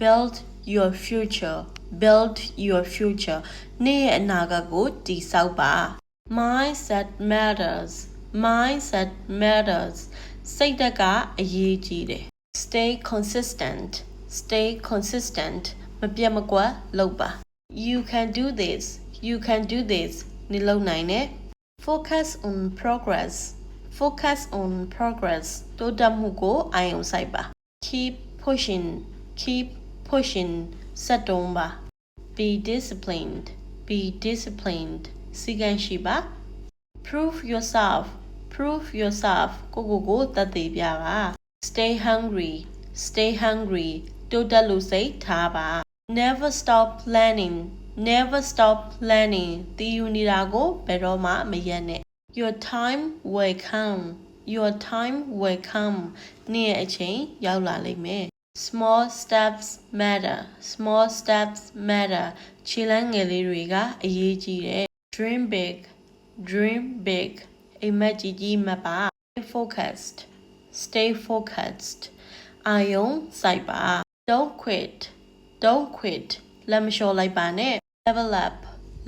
build your future build your future နေ့ရဲ့အနာဂတ်ကိုတည်ဆောက်ပါ mindset matters စိတ်ဓာတ်ကအရေးကြီးတယ် stay consistent မပြတ်မကွက်လုပ်ပါ you can do this နေလုပ်နိုင်တယ် focus on progress တိုးတက်မှုကိုအာရုံစိုက်ပါ keep pushing ဆက်တွန်းပါ be disciplined စီကံရှိပါ prove yourself ကိုသက်သေပြပါ stay hungry တိုးတက်လို့စိတ်ထားပါ never stop planning တည်ယူနေတာကိုဘယ်တော့မှမရပ်နဲ့ your time will come နေ့ရဲ့အချိန်ရောက်လာလိမ့်မယ် small steps matter ခြေလှမ်းငယ်လေးတွေကအရေးကြီးတယ် dream big အိမ်မက်ကြီးမှတ်ပါ stay focused အာယုံစိုက်ပါ don't quit လက်မလျှော့လိုက်ပါနဲ့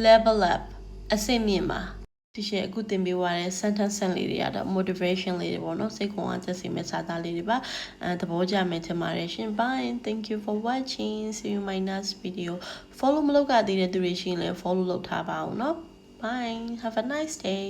level up အဆင့်မြင့်ပါဒီရှေ့အခုသင်ပေးသွားတဲ့ sentence လေးတွေကတော့ motivation လေးတွေပေါ့နော်စိတ်ခွန်အားကျစေမယ့်စာသားလေးတွေပါသဘောကျမယ်ထင်ပါတယ်ရှင် bye thank you for watching see you in my next video follow မလုပ်ရသေးတဲ့သူတွေရှိရင်လည်း follow လုပ်ထားပါအောင်နော် bye have a nice day